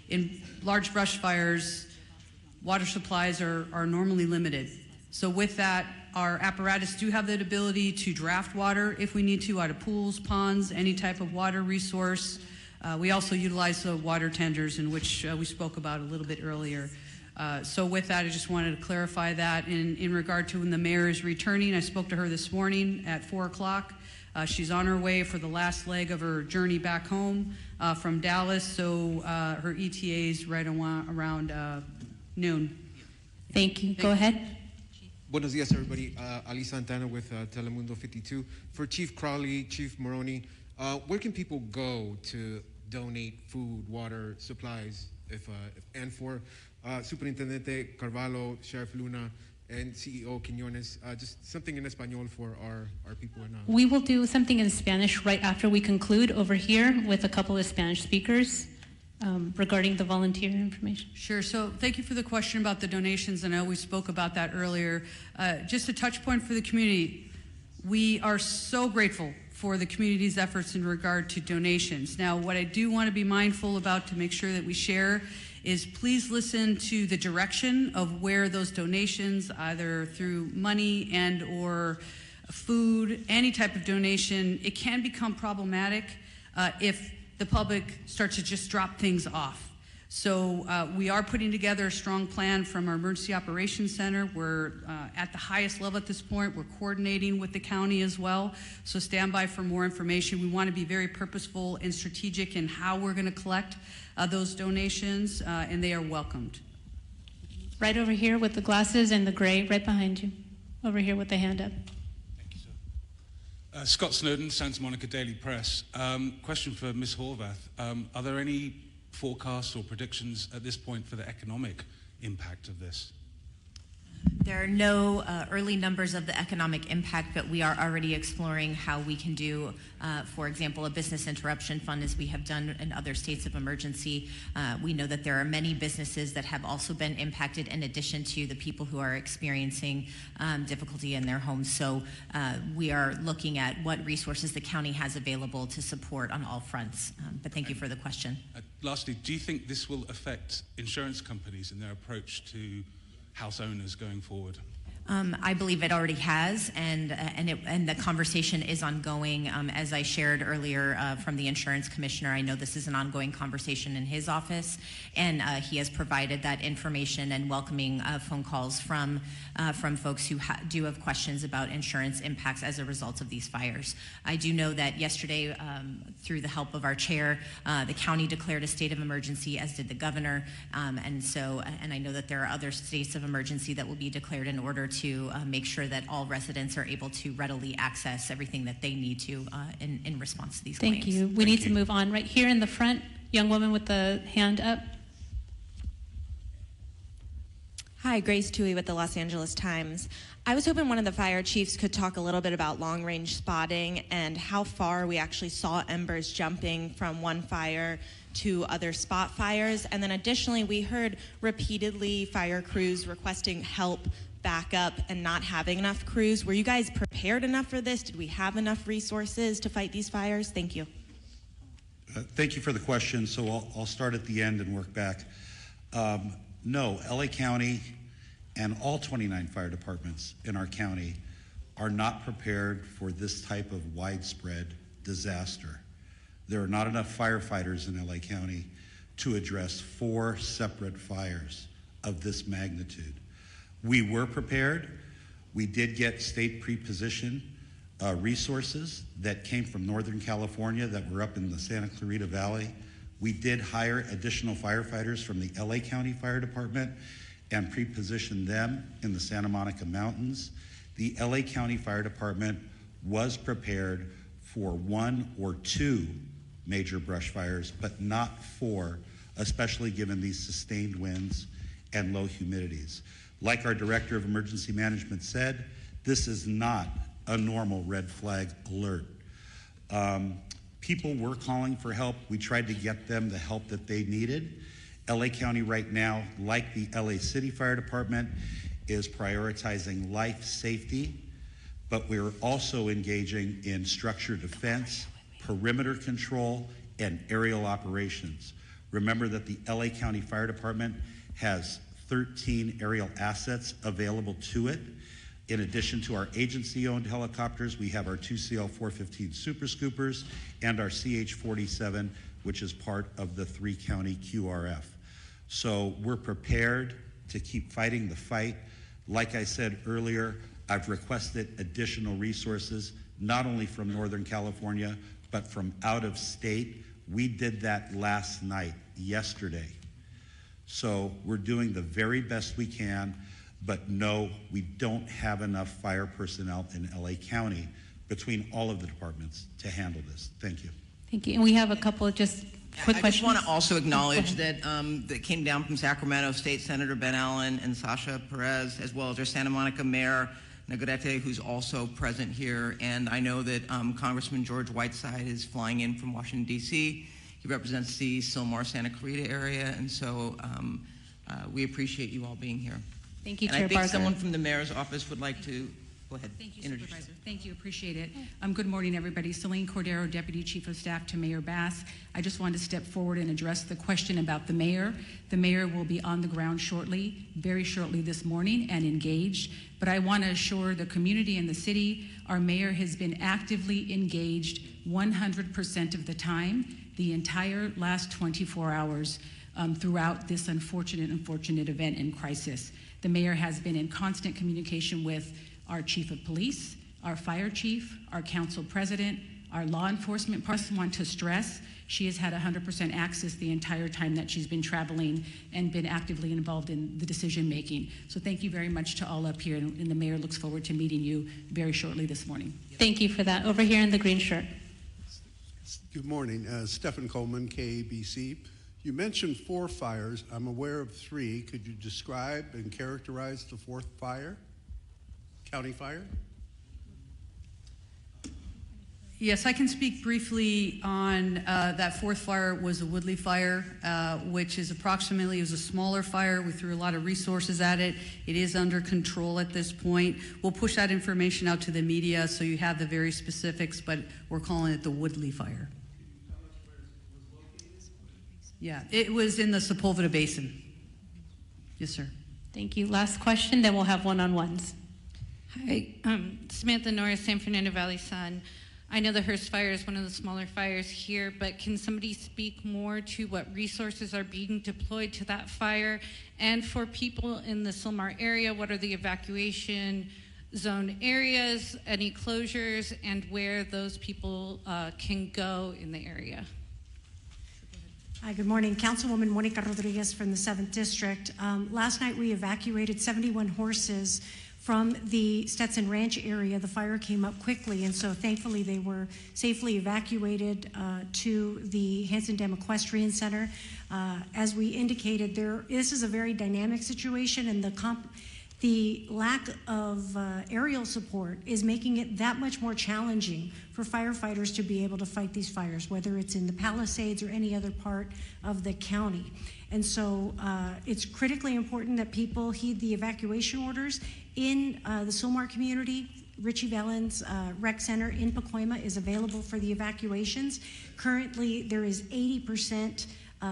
in large brush fires, water supplies are normally limited. So with that, our apparatus do have the ability to draft water if we need to out of pools, ponds, any type of water resource. We also utilize the water tenders, in which we spoke about a little bit earlier. So with that, I just wanted to clarify that. In regard to when the mayor is returning, I spoke to her this morning at 4 o'clock. She's on her way for the last leg of her journey back home from Dallas, so her ETA is right around noon. Thank you. Go ahead. Buenos dias, everybody. Ali Santana with Telemundo 52. For Chief Crowley, Chief Moroni, where can people go to donate food, water, supplies, and for Superintendente Carvalho, Sheriff Luna, and CEO Quiñones, just something in Espanol for our people. We will do something in Spanish right after we conclude over here with a couple of Spanish speakers. Regarding the volunteer information. Sure, so thank you for the question about the donations. I know we spoke about that earlier. Just a touch point for the community. We are so grateful for the community's efforts in regard to donations. Now, what I do want to be mindful about to make sure that we share is please listen to the direction of where those donations, either through money and or food, any type of donation, it can become problematic if the public starts to just drop things off. So we are putting together a strong plan from our Emergency Operations Center. We're at the highest level at this point. We're coordinating with the county as well. So stand by for more information. We want to be very purposeful and strategic in how we're going to collect those donations, and they are welcomed. Right over here with the glasses and the gray, right behind you. Over here with the hand up. Scott Snowden, Santa Monica Daily Press. Question for Ms. Horvath. Are there any forecasts or predictions at this point for the economic impact of this? There are no early numbers of the economic impact, but we are already exploring how we can do, for example, a business interruption fund, as we have done in other states of emergency. We know that there are many businesses that have also been impacted, in addition to the people who are experiencing difficulty in their homes. So we are looking at what resources the county has available to support on all fronts. But thank you for the question. Lastly, do you think this will affect insurance companies in their approach to house owners going forward? I believe it already has, and the conversation is ongoing. As I shared earlier from the insurance commissioner, I know this is an ongoing conversation in his office, and he has provided that information and welcoming phone calls from folks who do have questions about insurance impacts as a result of these fires. I do know that yesterday, through the help of our chair, the county declared a state of emergency, as did the governor, and I know that there are other states of emergency that will be declared in order to make sure that all residents are able to readily access everything that they need to in response to these claims. Thank you. We need to move on. Right here in the front, young woman with the hand up. Hi, Grace Tui with the Los Angeles Times. I was hoping one of the fire chiefs could talk a little bit about long-range spotting and how far we actually saw embers jumping from one fire to other spot fires. And then additionally, we heard repeatedly fire crews requesting help, backup, and not having enough crews. Were you guys prepared enough for this? Did we have enough resources to fight these fires? Thank you. Thank you for the question. So I'll start at the end and work back. No, LA County and all 29 fire departments in our county are not prepared for this type of widespread disaster. There are not enough firefighters in LA County to address 4 separate fires of this magnitude. We were prepared. We did get state pre-position resources that came from Northern California that were up in the Santa Clarita Valley. We did hire additional firefighters from the LA County Fire Department and pre-positioned them in the Santa Monica Mountains. The LA County Fire Department was prepared for 1 or 2 major brush fires, but not 4, especially given these sustained winds and low humidities. Like our Director of Emergency Management said, this is not a normal red flag alert. People were calling for help. We tried to get them the help that they needed. LA County right now, like the LA City Fire Department, is prioritizing life safety, but we're also engaging in structure defense, perimeter control, and aerial operations. Remember that the LA County Fire Department has 13 aerial assets available to it. In addition to our agency-owned helicopters, we have our 2 CL-415 Super Scoopers and our CH-47, which is part of the 3-county QRF. So we're prepared to keep fighting the fight. Like I said earlier, I've requested additional resources, not only from Northern California, but from out of state. We did that last night, yesterday. So we're doing the very best we can. But no, we don't have enough fire personnel in LA County between all of the departments to handle this. Thank you. Thank you. And we have a couple of just quick questions. I just want to also acknowledge that that came down from Sacramento State Senator Ben Allen and Sasha Perez, as well as our Santa Monica Mayor Negrete, who's also present here. And I know that Congressman George Whiteside is flying in from Washington, D.C. He represents the Sylmar Santa Clarita area, and so we appreciate you all being here. Thank you, and Chair I think Barker. someone from the mayor's office would like to go ahead. Thank you, introduce Supervisor. Thank you, appreciate it. Good morning, everybody. Celine Cordero, Deputy Chief of Staff to Mayor Bass. I just wanted to step forward and address the question about the mayor. The mayor will be on the ground shortly, very shortly this morning, and engaged. But I want to assure the community and the city, our mayor has been actively engaged 100% of the time, the entire last 24 hours throughout this unfortunate event and crisis. The mayor has been in constant communication with our chief of police, our fire chief, our council president, our law enforcement person. Want to stress she has had 100% access the entire time that she's been traveling and been actively involved in the decision making. So thank you very much to all up here, and the mayor looks forward to meeting you very shortly this morning. Thank you for that. Over here in the green shirt. Good morning, Stephen Coleman, KABC. You mentioned 4 fires. I'm aware of 3. Could you describe and characterize the 4th fire? County fire? Yes, I can speak briefly on that 4th fire. Was a Woodley fire, which is approximately, it was a smaller fire. We threw a lot of resources at it. It is under control at this point. We'll push that information out to the media so you have the very specifics, but we're calling it the Woodley fire. Yeah, it was in the Sepulveda Basin. Yes, sir. Thank you. Last question, then we'll have one-on-ones. Hi, Samantha Norris, San Fernando Valley Sun. I know the Hearst fire is one of the smaller fires here, but can somebody speak more to what resources are being deployed to that fire? And for people in the Sylmar area, what are the evacuation zone areas, any closures, and where those people can go in the area? Hi, good morning. Councilwoman Monica Rodriguez from the 7th District. Last night we evacuated 71 horses from the Stetson Ranch area, the fire came up quickly, and so thankfully they were safely evacuated to the Hanson Dam Equestrian Center. As we indicated, this is a very dynamic situation, and the lack of aerial support is making it that much more challenging for firefighters to be able to fight these fires, whether it's in the Palisades or any other part of the county. And so it's critically important that people heed the evacuation orders. In the Sylmar community, Richie Valens Rec Center in Pacoima is available for the evacuations. Currently, there is 80%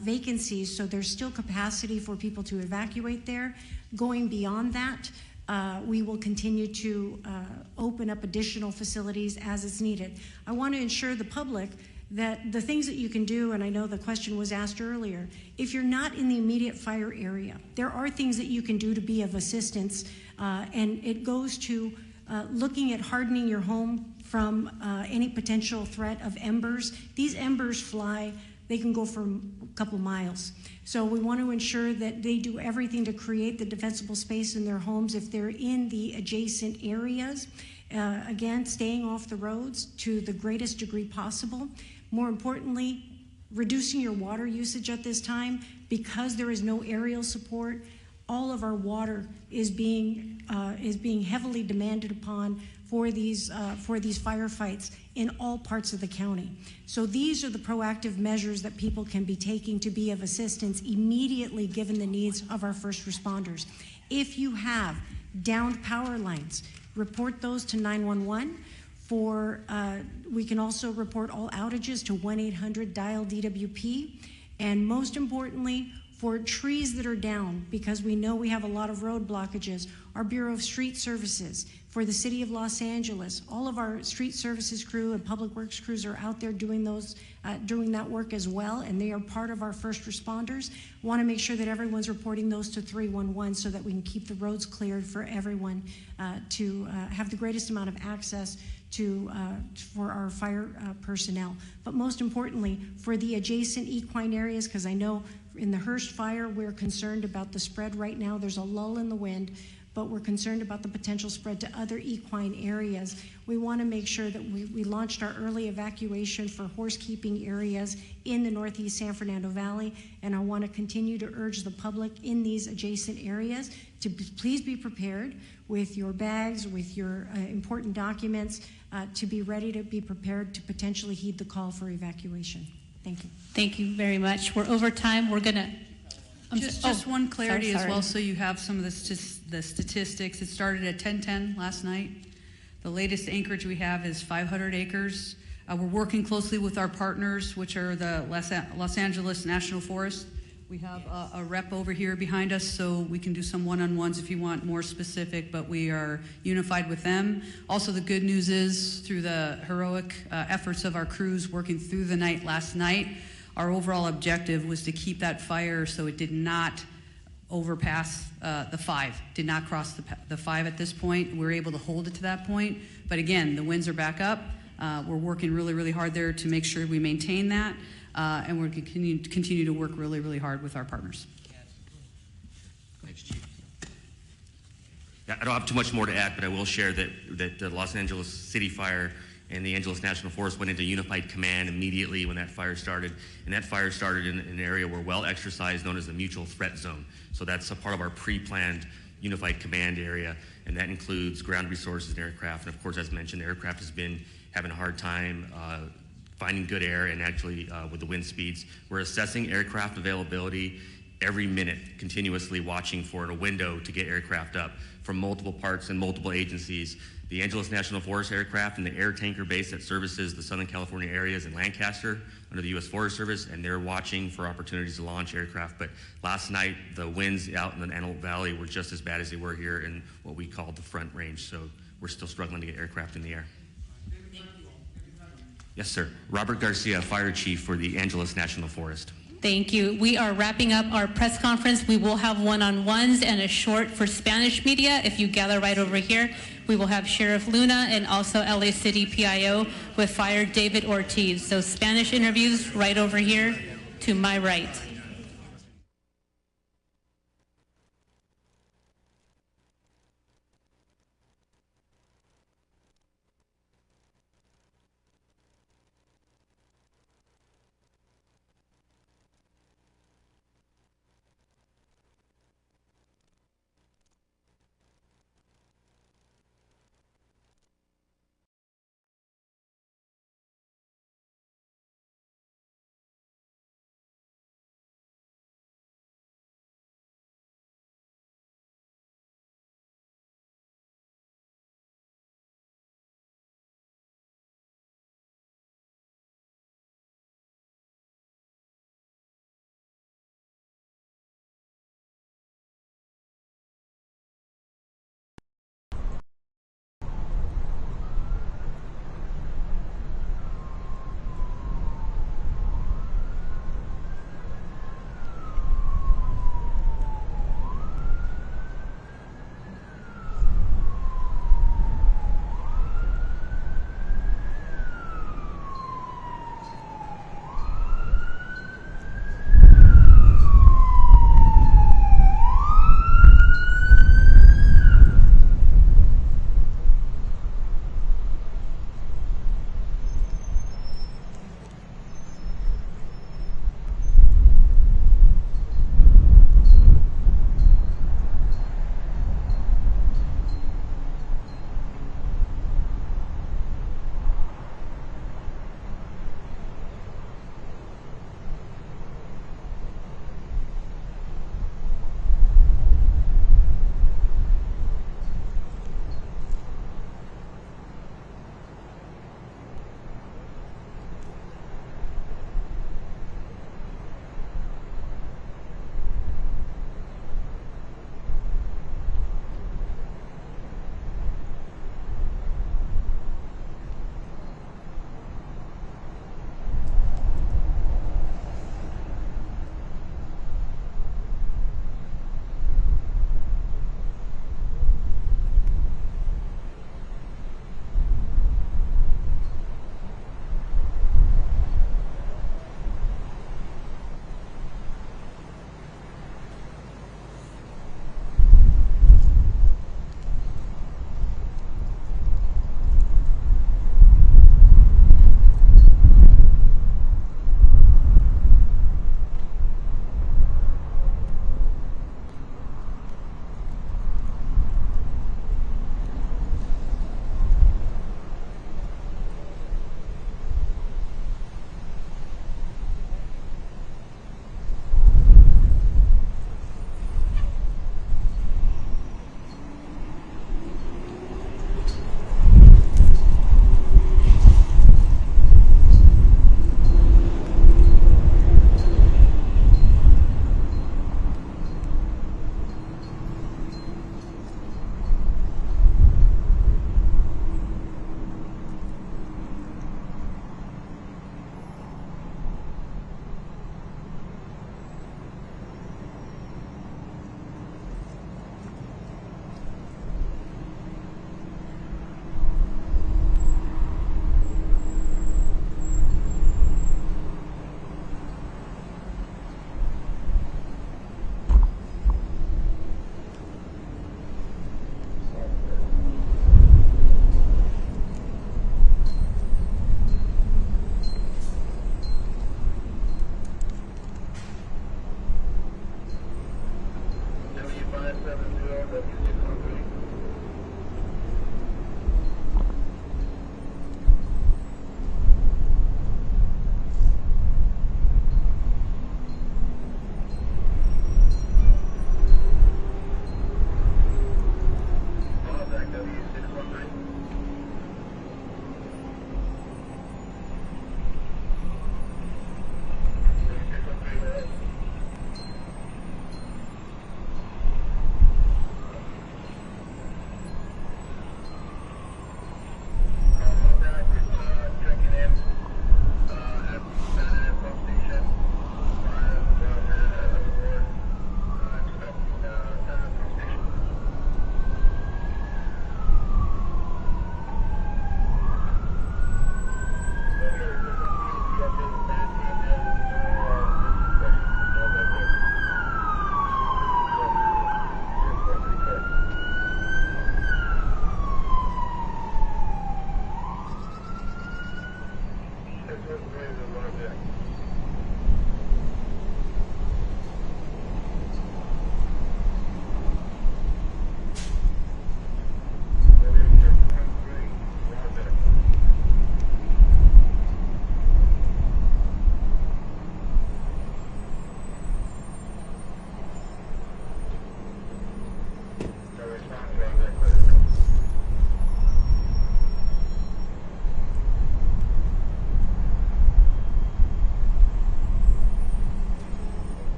vacancies, so there's still capacity for people to evacuate there. Going beyond that, we will continue to open up additional facilities as it's needed. I want to ensure the public that the things that you can do, and I know the question was asked earlier, if you're not in the immediate fire area, there are things that you can do to be of assistance, and it goes to looking at hardening your home from any potential threat of embers. These embers fly, they can go for a couple miles. So we want to ensure that they do everything to create the defensible space in their homes if they're in the adjacent areas. Again, staying off the roads to the greatest degree possible. More importantly, reducing your water usage at this time. Because there is no aerial support, all of our water is being heavily demanded upon for these firefights in all parts of the county. So these are the proactive measures that people can be taking to be of assistance immediately given the needs of our first responders. If you have downed power lines, report those to 911. We can also report all outages to 1-800-DIAL-DWP. And most importantly, for trees that are down, because we know we have a lot of road blockages, our Bureau of Street Services, for the City of Los Angeles, all of our street services crew and public works crews are out there doing that work as well, and they are part of our first responders. Want to make sure that everyone's reporting those to 311 so that we can keep the roads cleared for everyone to have the greatest amount of access for our fire personnel. But most importantly, for the adjacent equine areas, because I know in the Hearst fire, we're concerned about the spread right now. There's a lull in the wind, but we're concerned about the potential spread to other equine areas. We want to make sure that we launched our early evacuation for horse keeping areas in the Northeast San Fernando Valley, and I want to continue to urge the public in these adjacent areas to please be prepared with your bags, with your important documents, to be ready to be prepared to potentially heed the call for evacuation. Thank you. Thank you very much. We're over time. We're going to... Just one clarity as well, so you have some of the statistics. It started at 10:10 last night. The latest acreage we have is 500 acres. We're working closely with our partners, which are the Los Angeles National Forest. We have a rep over here behind us, so we can do some one-on-ones if you want more specific, but we are unified with them. Also, the good news is, through the heroic efforts of our crews working through the night last night, our overall objective was to keep that fire so it did not overpass the 5, did not cross the 5 at this point. We were able to hold it to that point. But again, the winds are back up. We're working really, really hard there to make sure we maintain that. And we're going to continue to work really, really hard with our partners. Thanks, Chief. Yeah, I don't have too much more to add, but I will share that the Los Angeles City Fire and the Angeles National Forest went into unified command immediately when that fire started. And that fire started in an area we're well exercised, known as the Mutual Threat Zone. So that's a part of our pre-planned unified command area, and that includes ground resources and aircraft. And of course, as mentioned, the aircraft has been having a hard time finding good air, and actually with the wind speeds. We're assessing aircraft availability every minute, continuously watching for a window to get aircraft up from multiple parts and multiple agencies. The Angeles National Forest aircraft and the air tanker base that services the Southern California areas in Lancaster under the U.S. Forest Service, and they're watching for opportunities to launch aircraft. But last night, the winds out in the Antelope Valley were just as bad as they were here in what we call the Front Range. So we're still struggling to get aircraft in the air. Yes, sir. Robert Garcia, Fire Chief for the Angeles National Forest. Thank you. We are wrapping up our press conference. We will have one-on-ones and a short for Spanish media. If you gather right over here, we will have Sheriff Luna and also LA City PIO with Fire David Ortiz. So Spanish interviews right over here to my right.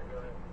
go ahead.